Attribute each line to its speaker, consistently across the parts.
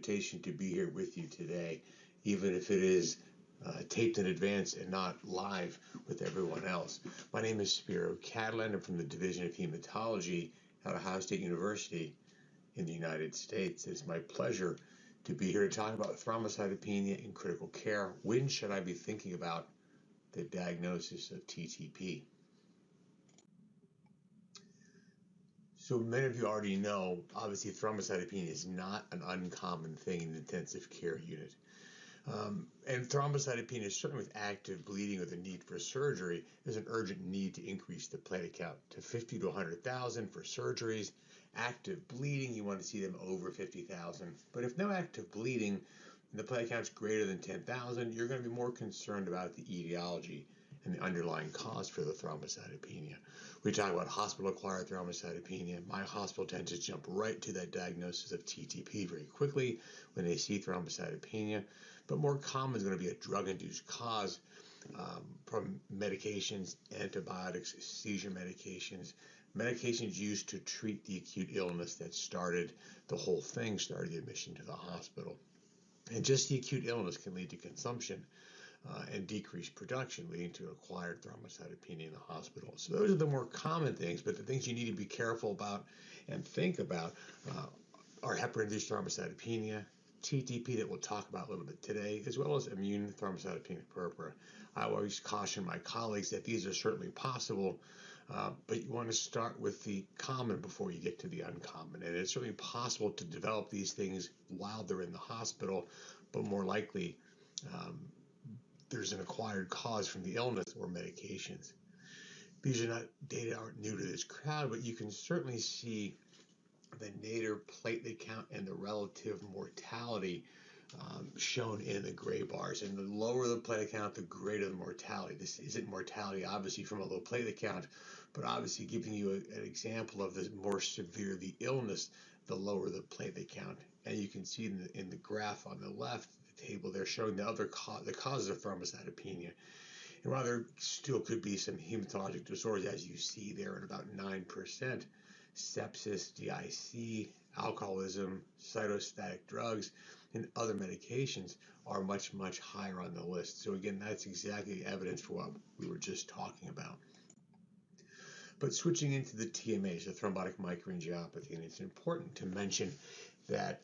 Speaker 1: invitation to be here with you today, even if it is taped in advance and not live with everyone else. My name is Spiro Catalan. I'm from the Division of Hematology at Ohio State University in the United States. It's my pleasure to be here to talk about thrombocytopenia in critical care. When should I be thinking about the diagnosis of TTP? So many of you already know, obviously, thrombocytopenia is not an uncommon thing in the intensive care unit. And thrombocytopenia, certainly with active bleeding or the need for surgery, there's an urgent need to increase the platelet count to 50 to 100,000 for surgeries. Active bleeding, you want to see them over 50,000. But if no active bleeding and the platelet count's greater than 10,000, you're going to be more concerned about the etiology and the underlying cause for the thrombocytopenia. We talk about hospital-acquired thrombocytopenia. My hospital tends to jump right to that diagnosis of TTP very quickly when they see thrombocytopenia. But more common is going to be a drug-induced cause from medications, antibiotics, seizure medications, medications used to treat the acute illness that started the whole thing, started the admission to the hospital. And just the acute illness can lead to consumption and decreased production, leading to acquired thrombocytopenia in the hospital. So those are the more common things, but the things you need to be careful about and think about are heparin-induced thrombocytopenia, TTP that we'll talk about a little bit today, as well as immune thrombocytopenic purpura. I always caution my colleagues that these are certainly possible, but you want to start with the common before you get to the uncommon. And it's certainly possible to develop these things while they're in the hospital, but more likely there's an acquired cause from the illness or medications. These are not data aren't new to this crowd, but you can certainly see the nadir platelet count and the relative mortality shown in the gray bars. And the lower the platelet count, the greater the mortality. This isn't mortality, obviously, from a low platelet count, but obviously giving you an example of the more severe the illness, the lower the platelet count. And you can see in the graph on the left, the table there showing the causes of thrombocytopenia. And while there still could be some hematologic disorders, as you see there, at about 9%, sepsis, DIC, alcoholism, cytostatic drugs, and other medications are much, much higher on the list. So again, that's exactly evidence for what we were just talking about. But switching into the TMAs, the thrombotic microangiopathy, and it's important to mention that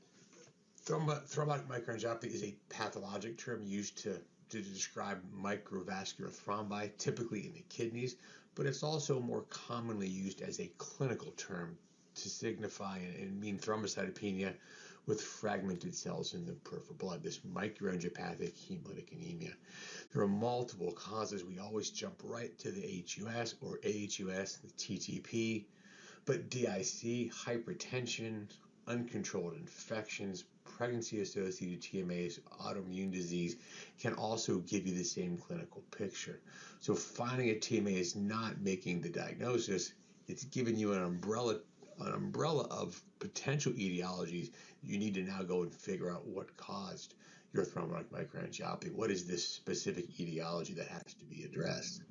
Speaker 1: thrombotic microangiopathy is a pathologic term used to describe microvascular thrombi, typically in the kidneys, but it's also more commonly used as a clinical term to signify and mean thrombocytopenia with fragmented cells in the peripheral blood, this microangiopathic hemolytic anemia. There are multiple causes. We always jump right to the HUS or AHUS, the TTP, but DIC, hypertension, uncontrolled infections, pregnancy-associated TMAs, autoimmune disease can also give you the same clinical picture. So finding a TMA is not making the diagnosis. It's giving you an umbrella of potential etiologies. You need to now go and figure out what caused your thrombotic microangiopathy. What is this specific etiology that has to be addressed?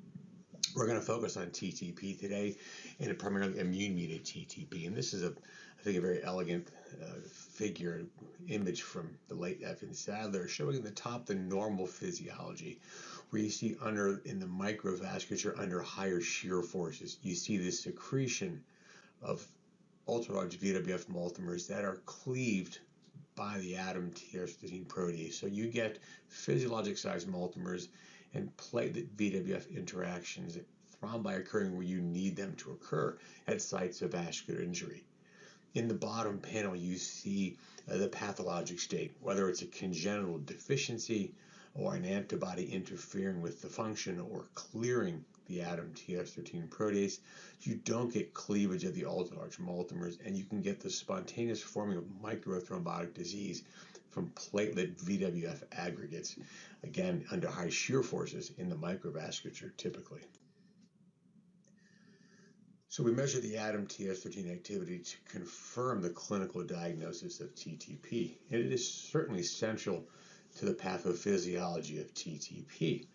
Speaker 1: We're going to focus on TTP today, and a primarily immune-mediated TTP. And this is, I think, a very elegant figure, image from the late F.N. Sadler, showing in the top the normal physiology, where you see in the microvasculature under higher shear forces, you see this secretion of ultra-large VWF multimers that are cleaved by the atom TR13 protease. So you get physiologic-sized multimers and platelet VWF interactions, thrombi occurring where you need them to occur at sites of vascular injury. In the bottom panel, you see the pathologic state, whether it's a congenital deficiency or an antibody interfering with the function or clearing the atom TS13 protease. You don't get cleavage of the ultra-large multimers, and you can get the spontaneous forming of microthrombotic disease from platelet VWF aggregates, again, under high shear forces in the microvasculature typically. So we measure the atom TS13 activity to confirm the clinical diagnosis of TTP, and it is certainly central to the pathophysiology of TTP.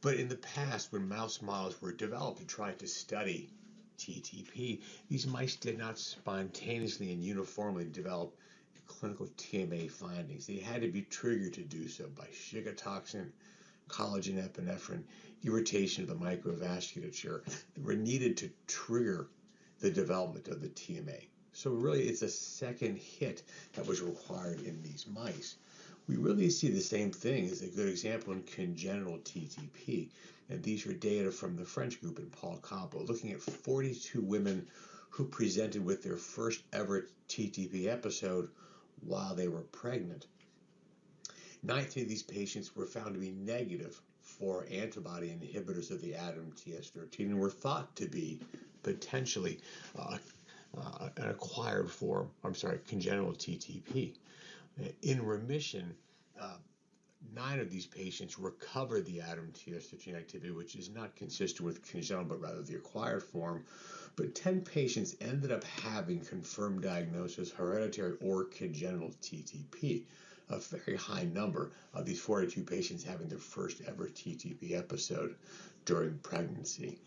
Speaker 1: But in the past, when mouse models were developed to try to study TTP, these mice did not spontaneously and uniformly develop clinical TMA findings. They had to be triggered to do so by Shiga toxin, collagen epinephrine, irritation of the microvasculature that were needed to trigger the development of the TMA. So really it's a second hit that was required in these mice. We really see the same thing as a good example in congenital TTP. And these are data from the French group in Paul Campo, looking at 42 women who presented with their first ever TTP episode while they were pregnant. 19 of these patients were found to be negative for antibody inhibitors of the ADAMTS13 and were thought to be potentially an acquired form, congenital TTP. In remission, 9 of these patients recovered the ADAMTS13 activity, which is not consistent with congenital, but rather the acquired form. But 10 patients ended up having confirmed diagnosis, hereditary or congenital TTP, a very high number of these 42 patients having their first ever TTP episode during pregnancy.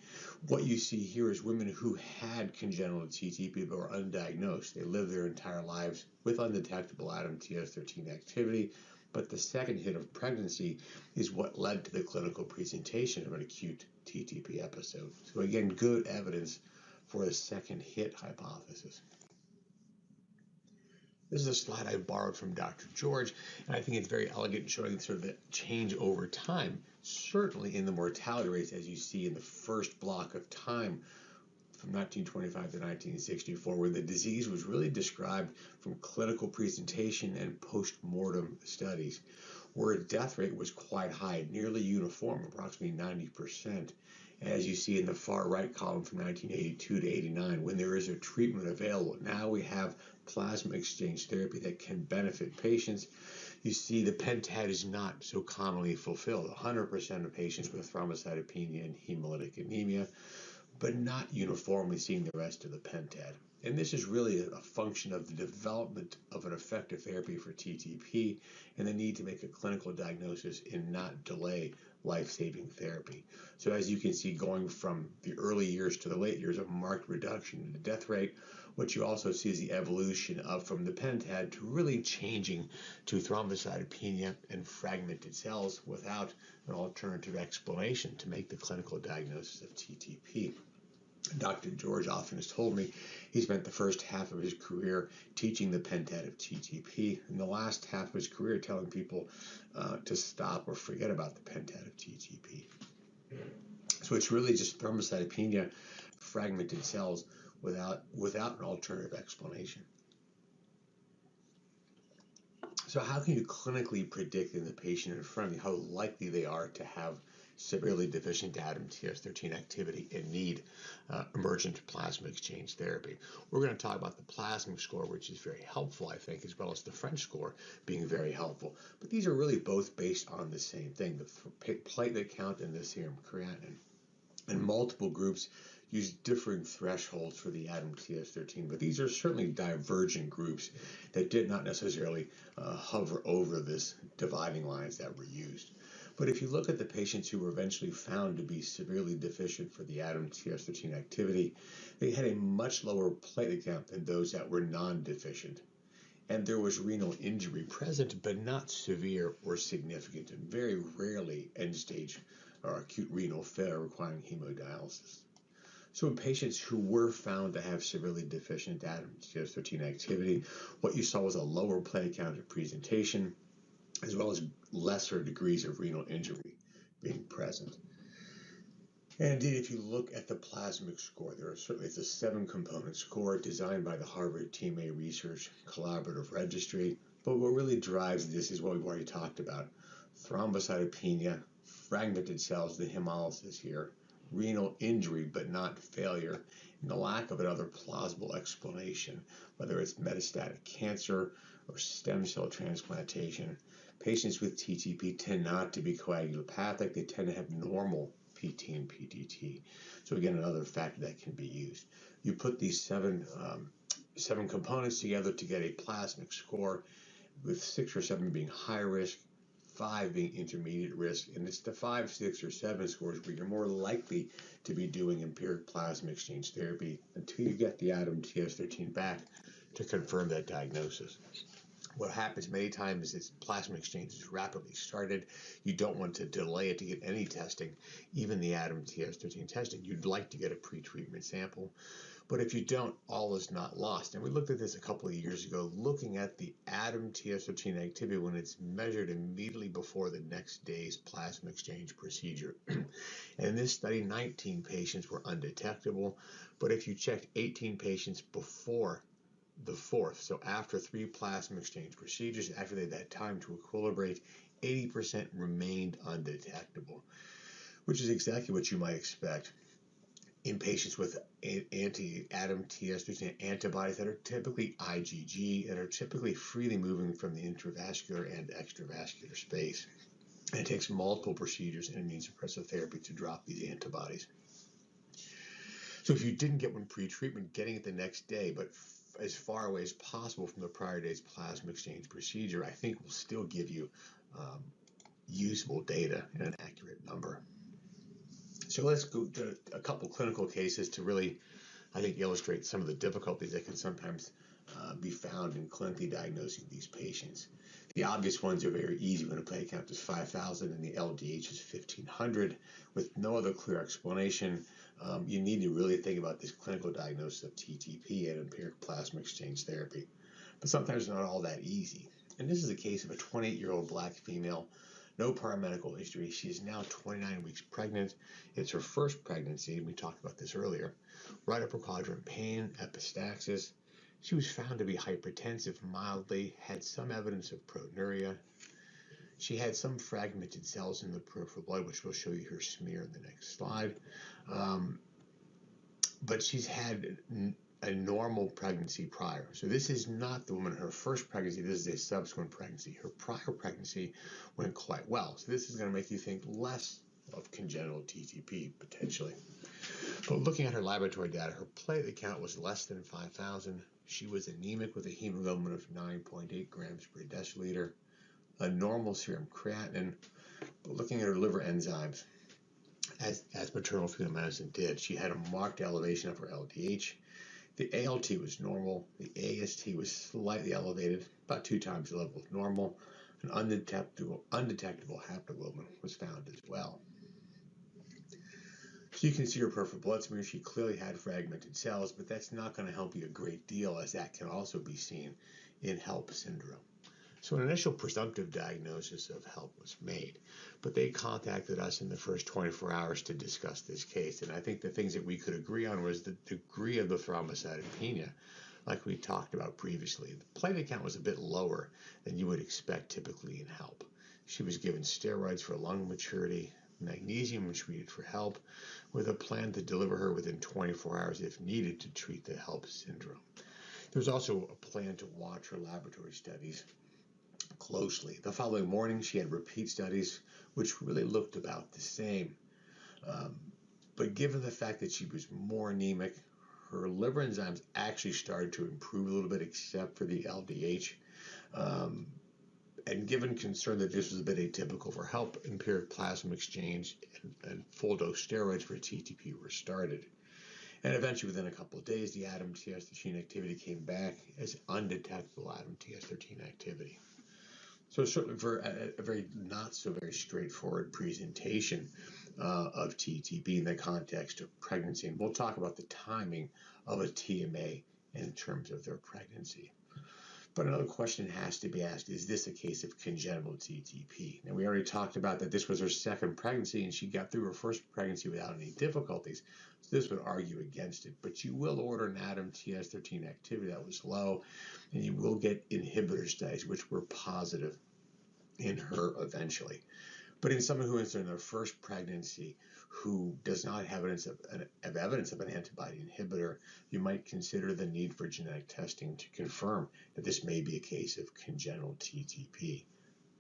Speaker 1: What you see here is women who had congenital TTP but were undiagnosed. They lived their entire lives with undetectable ADAMTS13 activity, but the second hit of pregnancy is what led to the clinical presentation of an acute TTP episode. So again, good evidence for the second hit hypothesis. This is a slide I borrowed from Dr. George, and I think it's very elegant, showing sort of the change over time, certainly in the mortality rates, as you see in the first block of time from 1925 to 1964, where the disease was really described from clinical presentation and post-mortem studies, where death rate was quite high, nearly uniform, approximately 90%. As you see in the far right column from 1982 to 89, when there is a treatment available, now we have plasma exchange therapy that can benefit patients. You see the pentad is not so commonly fulfilled. 100% of patients with thrombocytopenia and hemolytic anemia, but not uniformly seeing the rest of the pentad. And this is really a function of the development of an effective therapy for TTP and the need to make a clinical diagnosis and not delay life-saving therapy. So as you can see, going from the early years to the late years, a marked reduction in the death rate. What you also see is the evolution from the pentad to really changing to thrombocytopenia and fragmented cells without an alternative explanation to make the clinical diagnosis of TTP. Dr. George often has told me he spent the first half of his career teaching the pentad of TTP, and the last half of his career telling people to stop or forget about the pentad of TTP. So it's really just thrombocytopenia, fragmented cells, without an alternative explanation. So how can you clinically predict in the patient in front of you how likely they are to have severely deficient ADAMTS13 activity and need emergent plasma exchange therapy? We're going to talk about the plasma score, which is very helpful, I think, as well as the French score being very helpful. But these are really both based on the same thing, the platelet count and the serum creatinine. And multiple groups use differing thresholds for the ADAMTS13, but these are certainly divergent groups that did not necessarily hover over this dividing lines that were used. But if you look at the patients who were eventually found to be severely deficient for the ADAMTS13 activity, they had a much lower platelet count than those that were non-deficient. And there was renal injury present, but not severe or significant, and very rarely end-stage or acute renal failure requiring hemodialysis. So in patients who were found to have severely deficient ADAMTS13 activity, what you saw was a lower platelet count at presentation, as well as lesser degrees of renal injury being present. And indeed, if you look at the plasmic score, it's a 7-component score designed by the Harvard TMA Research Collaborative Registry. But what really drives this is what we've already talked about: thrombocytopenia, fragmented cells, the hemolysis here, renal injury but not failure, and the lack of another plausible explanation, whether it's metastatic cancer or stem cell transplantation. Patients with TTP tend not to be coagulopathic. They tend to have normal PT and PTT. So again, another factor that can be used. You put these seven components together to get a plasmic score, with 6 or 7 being high risk, 5 being intermediate risk, and it's the 5, 6, or 7 scores where you're more likely to be doing empiric plasma exchange therapy until you get the ADAMTS13 back to confirm that diagnosis. What happens many times is plasma exchange is rapidly started. You don't want to delay it to get any testing, even the ADAM TS13 testing. You'd like to get a pre-treatment sample. But if you don't, all is not lost. And we looked at this a couple of years ago, looking at the ADAM TS13 activity when it's measured immediately before the next day's plasma exchange procedure. And in this study, 19 patients were undetectable. But if you checked 18 patients before the fourth, so after 3 plasma exchange procedures, after they'd had time to equilibrate, 80% remained undetectable, which is exactly what you might expect in patients with anti-ADAM TS13 antibodies that are typically IgG and are typically freely moving from the intravascular and extravascular space. And it takes multiple procedures and immune suppressive therapy to drop these antibodies. So if you didn't get one pre-treatment, getting it the next day, but as far away as possible from the prior day's plasma exchange procedure, I think will still give you usable data and an accurate number. So let's go to a couple clinical cases to really, I think, illustrate some of the difficulties that can sometimes be found in clinically diagnosing these patients. The obvious ones are very easy when a platelet count is 5,000 and the LDH is 1,500 with no other clear explanation. You need to really think about this clinical diagnosis of TTP and empiric plasma exchange therapy. But sometimes not all that easy. And this is a case of a 28-year-old black female, no prior medical history. She is now 29 weeks pregnant. It's her first pregnancy, and we talked about this earlier. Right upper quadrant pain, epistaxis. She was found to be hypertensive mildly, had some evidence of proteinuria. She had some fragmented cells in the peripheral blood, which we'll show you her smear in the next slide. But she's had a normal pregnancy prior. So this is not the woman in her first pregnancy, this is a subsequent pregnancy. Her prior pregnancy went quite well. So this is going to make you think less of congenital TTP, potentially. But looking at her laboratory data, her platelet count was less than 5,000. She was anemic with a hemoglobin of 9.8 grams per deciliter, a normal serum creatinine. But looking at her liver enzymes, as maternal fetal medicine did, she had a marked elevation of her LDH. The ALT was normal. The AST was slightly elevated, about 2 times the level of normal. An undetectable haptoglobin was found as well. So you can see her peripheral blood smear. She clearly had fragmented cells, but that's not going to help you a great deal, as that can also be seen in HELLP syndrome. So an initial presumptive diagnosis of HELLP was made, but they contacted us in the first 24 hours to discuss this case. And I think the things that we could agree on was the degree of the thrombocytopenia, like we talked about previously. The platelet count was a bit lower than you would expect typically in HELLP. She was given steroids for lung maturity, magnesium was treated for HELLP, with a plan to deliver her within 24 hours if needed to treat the HELLP syndrome. There was also a plan to watch her laboratory studies closely. The following morning, she had repeat studies, which really looked about the same. But given the fact that she was more anemic, her liver enzymes actually started to improve a little bit, except for the LDH. And given concern that this was a bit atypical for HELLP, empiric plasma exchange and full-dose steroids for TTP were started. And eventually, within a couple of days, the ADAM TS13 activity came back as undetectable ADAM TS13 activity. So certainly for a very not so very straightforward presentation of TTP in the context of pregnancy. And we'll talk about the timing of a TMA in terms of their pregnancy. But another question has to be asked, is this a case of congenital TTP? Now, we already talked about that this was her second pregnancy and she got through her first pregnancy without any difficulties. So this would argue against it. But you will order an ADAM TS13 activity that was low, and you will get inhibitor studies, which were positive in her eventually. But in someone who is in their first pregnancy who does not have evidence of an antibody inhibitor, you might consider the need for genetic testing to confirm that this may be a case of congenital TTP.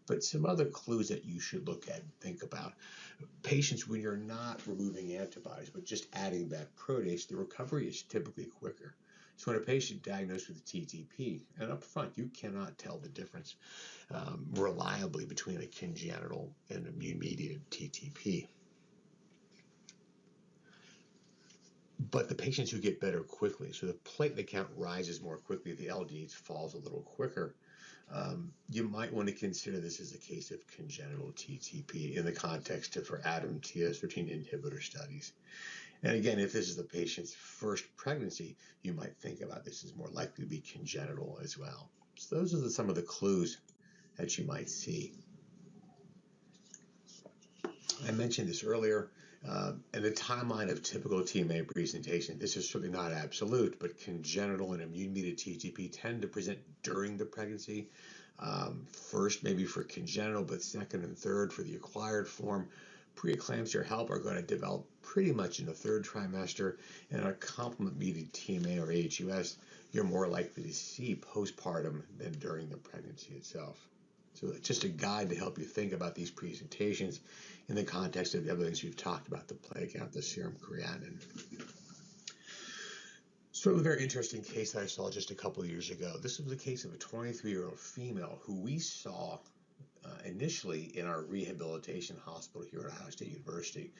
Speaker 1: But some other clues that you should look at and think about. Patients, when you're not removing antibodies, but just adding back protease, the recovery is typically quicker. So when a patient diagnosed with TTP, and up front, you cannot tell the difference reliably between a congenital and immune-mediated TTP. But the patients who get better quickly, so the platelet count rises more quickly, the LDH falls a little quicker, You might want to consider this as a case of congenital TTP in the context of her ADAM-TS13 inhibitor studies. And again, if this is the patient's first pregnancy, you might think about this as more likely to be congenital as well. So those are some of the clues that you might see. I mentioned this earlier, in the timeline of typical TMA presentation, this is certainly not absolute, but congenital and immune-mediated TTP tend to present during the pregnancy. First, maybe for congenital, but second and third for the acquired form. Preeclampsia or HELP are going to develop pretty much in the third trimester, and a complement-mediated TMA or AHUS, you're more likely to see postpartum than during the pregnancy itself. So it's just a guide to help you think about these presentations in the context of the other things we've talked about, the platelet count, the serum creatinine. Sort of a very interesting case that I saw just a couple of years ago. This was the case of a 23-year-old female who we saw initially in our rehabilitation hospital here at Ohio State University.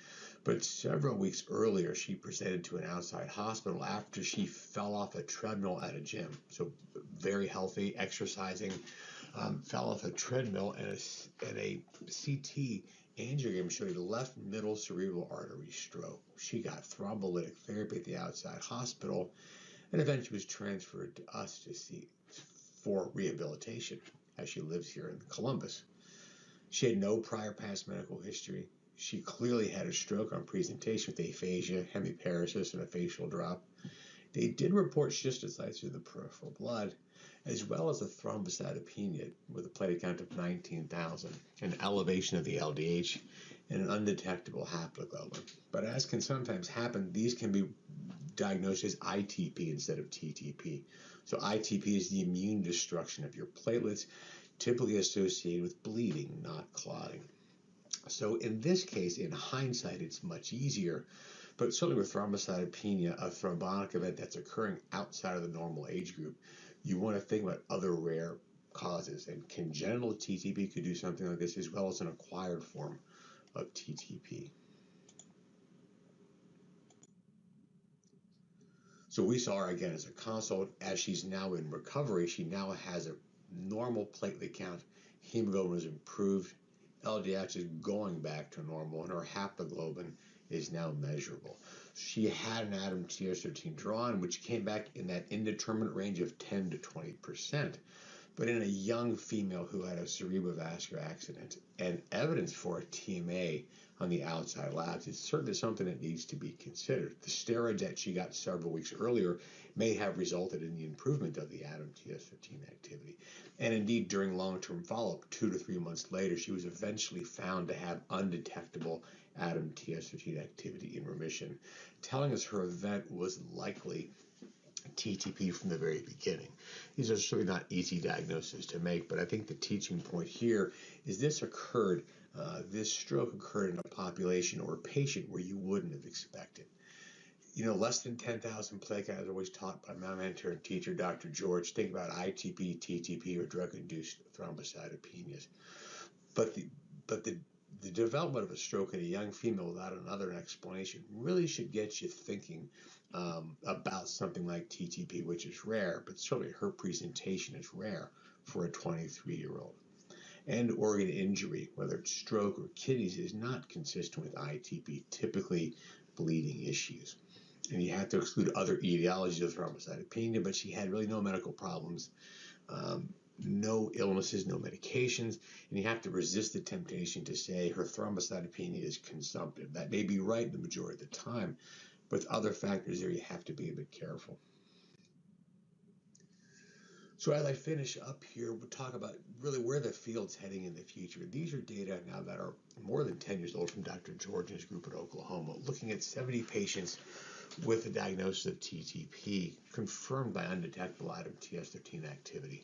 Speaker 1: But several weeks earlier, she presented to an outside hospital after she fell off a treadmill at a gym. So very healthy, exercising, fell off a treadmill, and a CT angiogram showed a left middle cerebral artery stroke. She got thrombolytic therapy at the outside hospital, and eventually was transferred to us to see for rehabilitation as she lives here in Columbus. She had no prior past medical history. She clearly had a stroke on presentation with aphasia, hemiparesis, and a facial drop. They did report schistocytes in the peripheral blood, as well as a thrombocytopenia with a platelet count of 19,000, an elevation of the LDH, and an undetectable haploglobin. But as can sometimes happen, these can be diagnosed as ITP instead of TTP. So ITP is the immune destruction of your platelets, typically associated with bleeding, not clotting. So in this case, in hindsight, it's much easier, but certainly with thrombocytopenia, a thrombotic event that's occurring outside of the normal age group, you want to think about other rare causes, and congenital TTP could do something like this, as well as an acquired form of TTP. So we saw her again as a consult. As she's now in recovery, she now has a normal platelet count, hemoglobin is improved, LDH is going back to normal, and her haploglobin is now measurable. She had an ADAM-TS13 drawn, which came back in that indeterminate range of 10 to 20%. But in a young female who had a cerebrovascular accident and evidence for a TMA on the outside labs, it's certainly something that needs to be considered. The steroids that she got several weeks earlier may have resulted in the improvement of the ADAM-TS13 activity. And indeed, during long-term follow-up, 2 to 3 months later, she was eventually found to have undetectable ADAM-TS13 activity in remission, telling us her event was likely TTP from the very beginning. These are certainly not easy diagnoses to make, but I think the teaching point here is this stroke occurred in a population or a patient where you wouldn't have expected. You know, less than 10,000 platelets, I was always taught by my mentor and teacher, Dr. George, think about ITP, TTP, or drug-induced thrombocytopenias. But the development of a stroke in a young female without another explanation really should get you thinking about something like TTP, which is rare, but certainly her presentation is rare for a 23-year-old. And organ injury, whether it's stroke or kidneys, is not consistent with ITP, typically bleeding issues. And you have to exclude other etiologies of thrombocytopenia, but she had really no medical problems, no illnesses, no medications, and you have to resist the temptation to say her thrombocytopenia is consumptive. That may be right the majority of the time, but with other factors there, you have to be a bit careful. So as I finish up here, we'll talk about really where the field's heading in the future. These are data now that are more than 10 years old from Dr. George and his group at Oklahoma, looking at 70 patients with a diagnosis of TTP confirmed by undetectable ADAM-TS13 activity.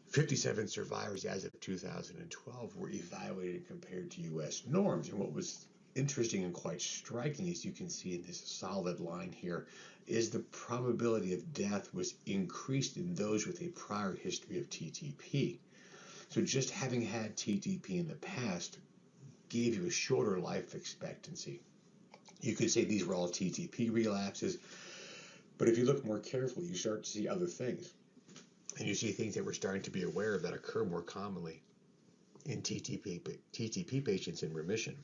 Speaker 1: 57 survivors as of 2012 were evaluated and compared to U.S. norms. And what was interesting and quite striking, as you can see in this solid line here, is the probability of death was increased in those with a prior history of TTP. So just having had TTP in the past gave you a shorter life expectancy. You could say these were all TTP relapses, but if you look more carefully, you start to see other things. And you see things that we're starting to be aware of that occur more commonly in TTP patients in remission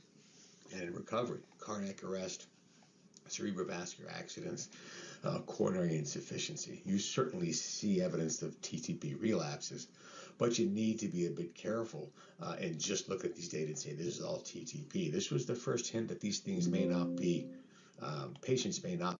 Speaker 1: and in recovery: cardiac arrest, cerebrovascular accidents, coronary insufficiency. You certainly see evidence of TTP relapses, but you need to be a bit careful and just look at these data and say this is all TTP. This was the first hint that these things may not be, patients may not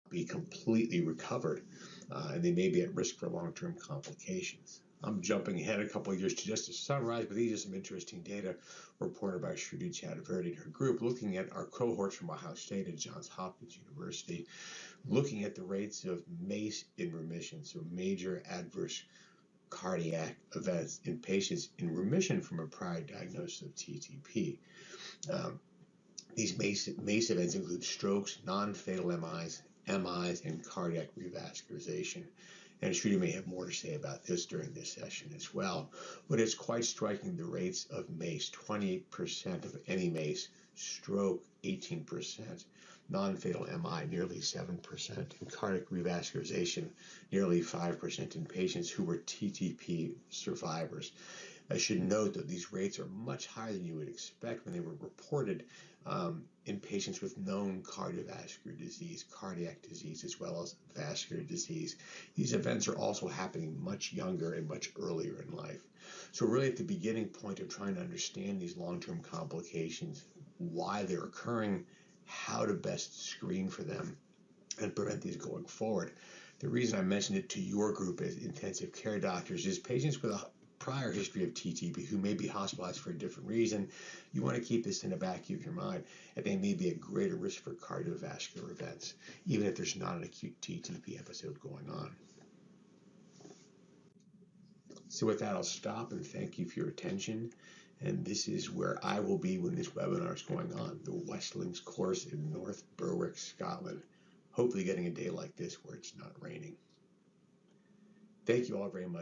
Speaker 1: be completely recovered, and they may be at risk for long-term complications. I'm jumping ahead a couple of years just to summarize, but these are some interesting data reported by Shruti Chaturvedi and her group, looking at our cohorts from Ohio State and Johns Hopkins University, looking at the rates of MACE in remission, so major adverse cardiac events in patients in remission from a prior diagnosis of TTP. These MACE events include strokes, non-fatal MIs, and cardiac revascularization. And Shruti may have more to say about this during this session as well. But it's quite striking, the rates of MACE: 28% of any MACE, stroke 18%, non-fatal MI nearly 7%, and cardiac revascularization nearly 5% in patients who were TTP survivors. I should note that these rates are much higher than you would expect when they were reported in patients with known cardiovascular disease, cardiac disease, as well as vascular disease. These events are also happening much younger and much earlier in life. So really at the beginning point of trying to understand these long-term complications, why they're occurring, how to best screen for them and prevent these going forward. The reason I mentioned it to your group as intensive care doctors is patients with a prior history of TTP who may be hospitalized for a different reason, you want to keep this in the back of your mind, and they may be at greater risk for cardiovascular events, even if there's not an acute TTP episode going on. So with that, I'll stop and thank you for your attention. And this is where I will be when this webinar is going on, the Westlings course in North Berwick, Scotland. Hopefully getting a day like this where it's not raining. Thank you all very much.